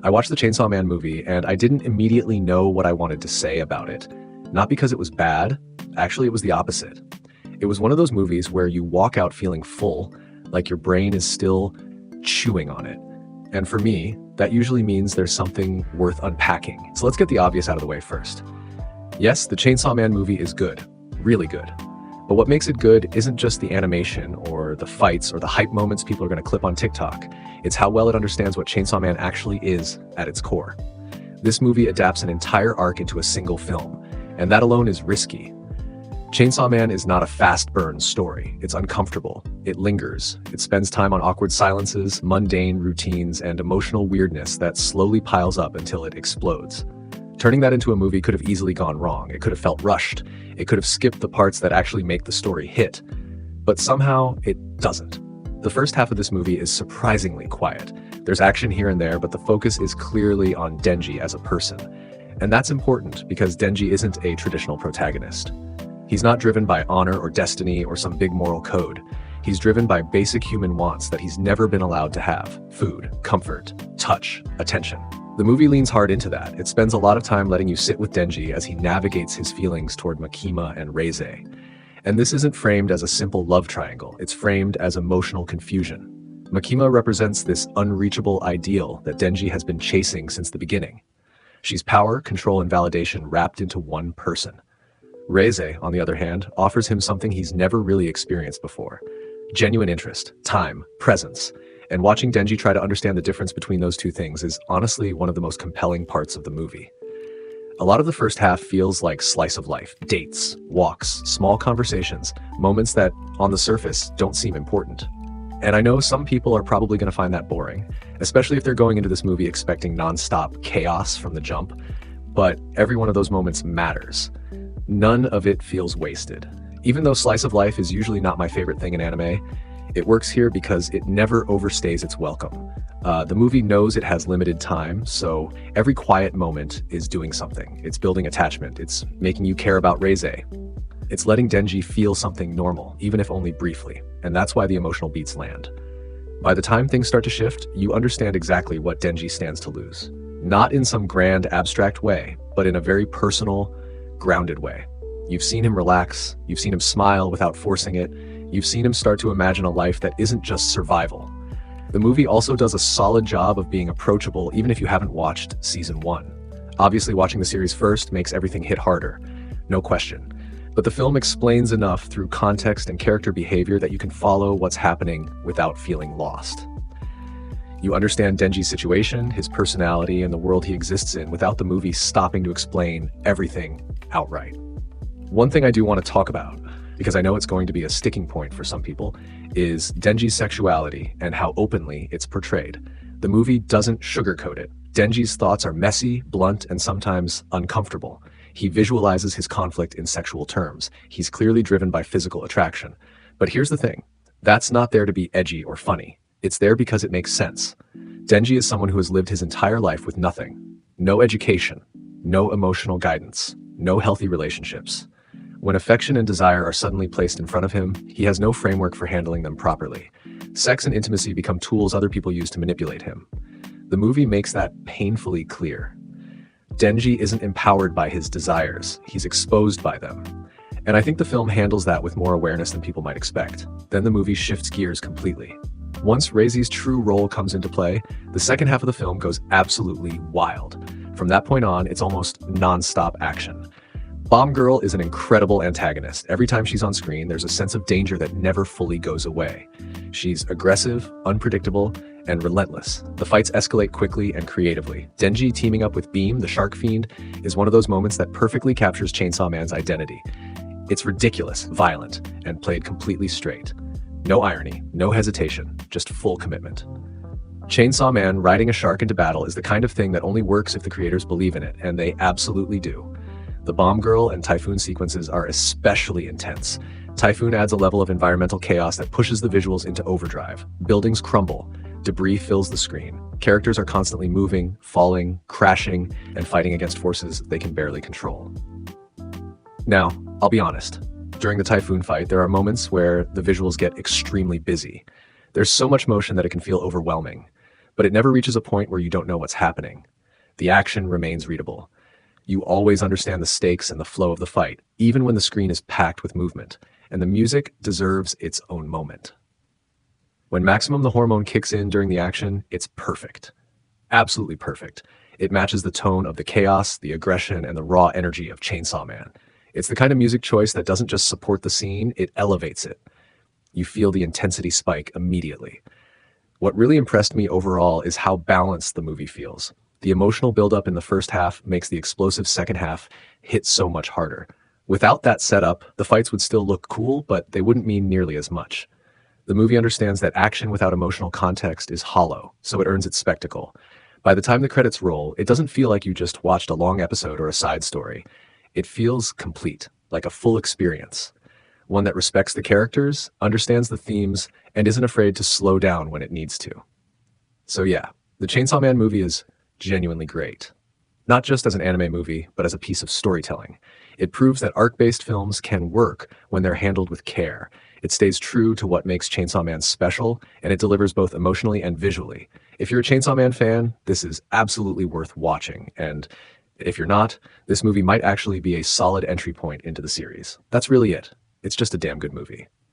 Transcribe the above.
I watched the Chainsaw Man movie and I didn't immediately know what I wanted to say about it. Not because it was bad, actually it was the opposite. It was one of those movies where you walk out feeling full, like your brain is still chewing on it. And for me, that usually means there's something worth unpacking. So let's get the obvious out of the way first. Yes, the Chainsaw Man movie is good, really good. But what makes it good isn't just the animation or the fights or the hype moments people are going to clip on TikTok. It's how well it understands what Chainsaw Man actually is at its core. This movie adapts an entire arc into a single film, and that alone is risky. Chainsaw Man is not a fast burn story. It's uncomfortable. It lingers. It spends time on awkward silences, mundane routines, and emotional weirdness that slowly piles up until it explodes. Turning that into a movie could have easily gone wrong. It could have felt rushed. It could have skipped the parts that actually make the story hit. But somehow, it doesn't. The first half of this movie is surprisingly quiet. There's action here and there, but the focus is clearly on Denji as a person. And that's important because Denji isn't a traditional protagonist. He's not driven by honor or destiny or some big moral code. He's driven by basic human wants that he's never been allowed to have: food, comfort, touch, attention. The movie leans hard into that. It spends a lot of time letting you sit with Denji as he navigates his feelings toward Makima and Reize. And this isn't framed as a simple love triangle. It's framed as emotional confusion. Makima represents this unreachable ideal that Denji has been chasing since the beginning. She's power, control, and validation wrapped into one person. Reize, on the other hand, offers him something he's never really experienced before: genuine interest, time, presence. And watching Denji try to understand the difference between those two things is honestly one of the most compelling parts of the movie. A lot of the first half feels like slice of life: dates, walks, small conversations, moments that, on the surface, don't seem important. And I know some people are probably going to find that boring, especially if they're going into this movie expecting non-stop chaos from the jump. But every one of those moments matters. None of it feels wasted. Even though slice of life is usually not my favorite thing in anime, it works here because it never overstays its welcome. The movie knows it has limited time, so every quiet moment is doing something. It's building attachment. It's making you care about Reize. It's letting Denji feel something normal, even if only briefly, and that's why the emotional beats land. By the time things start to shift, you understand exactly what Denji stands to lose. Not in some grand, abstract way, but in a very personal, grounded way. You've seen him relax. You've seen him smile without forcing it. You've seen him start to imagine a life that isn't just survival. The movie also does a solid job of being approachable even if you haven't watched season 1. Obviously, watching the series first makes everything hit harder, no question. But the film explains enough through context and character behavior that you can follow what's happening without feeling lost. You understand Denji's situation, his personality, and the world he exists in without the movie stopping to explain everything outright. One thing I do want to talk about, because I know it's going to be a sticking point for some people, is Denji's sexuality and how openly it's portrayed. The movie doesn't sugarcoat it. Denji's thoughts are messy, blunt, and sometimes uncomfortable. He visualizes his conflict in sexual terms. He's clearly driven by physical attraction. But here's the thing. That's not there to be edgy or funny. It's there because it makes sense. Denji is someone who has lived his entire life with nothing. No education, no emotional guidance, no healthy relationships. When affection and desire are suddenly placed in front of him, he has no framework for handling them properly. Sex and intimacy become tools other people use to manipulate him. The movie makes that painfully clear. Denji isn't empowered by his desires, he's exposed by them. And I think the film handles that with more awareness than people might expect. Then the movie shifts gears completely. Once Reize's true role comes into play, the second half of the film goes absolutely wild. From that point on, it's almost non-stop action. Bomb Girl is an incredible antagonist. Every time she's on screen, there's a sense of danger that never fully goes away. She's aggressive, unpredictable, and relentless. The fights escalate quickly and creatively. Denji teaming up with Beam, the Shark Fiend, is one of those moments that perfectly captures Chainsaw Man's identity. It's ridiculous, violent, and played completely straight. No irony, no hesitation, just full commitment. Chainsaw Man riding a shark into battle is the kind of thing that only works if the creators believe in it, and they absolutely do. The Bomb Girl and Typhoon sequences are especially intense. Typhoon adds a level of environmental chaos that pushes the visuals into overdrive. Buildings crumble, debris fills the screen. Characters are constantly moving, falling, crashing, and fighting against forces they can barely control. Now, I'll be honest. During the Typhoon fight, there are moments where the visuals get extremely busy. There's so much motion that it can feel overwhelming. but it never reaches a point where you don't know what's happening. The action remains readable. You always understand the stakes and the flow of the fight, even when the screen is packed with movement, and the music deserves its own moment. When Maximum the Hormone kicks in during the action, it's perfect. Absolutely perfect. It matches the tone of the chaos, the aggression, and the raw energy of Chainsaw Man. It's the kind of music choice that doesn't just support the scene, it elevates it. You feel the intensity spike immediately. What really impressed me overall is how balanced the movie feels. The emotional buildup in the first half makes the explosive second half hit so much harder. Without that setup, the fights would still look cool, but they wouldn't mean nearly as much. The movie understands that action without emotional context is hollow, so it earns its spectacle. By the time the credits roll, it doesn't feel like you just watched a long episode or a side story. It feels complete, like a full experience. One that respects the characters, understands the themes, and isn't afraid to slow down when it needs to. So yeah, the Chainsaw Man movie is genuinely great. Not just as an anime movie, but as a piece of storytelling. It proves that arc-based films can work when they're handled with care. It stays true to what makes Chainsaw Man special, and it delivers both emotionally and visually. If you're a Chainsaw Man fan, this is absolutely worth watching, and if you're not, this movie might actually be a solid entry point into the series. That's really it. It's just a damn good movie.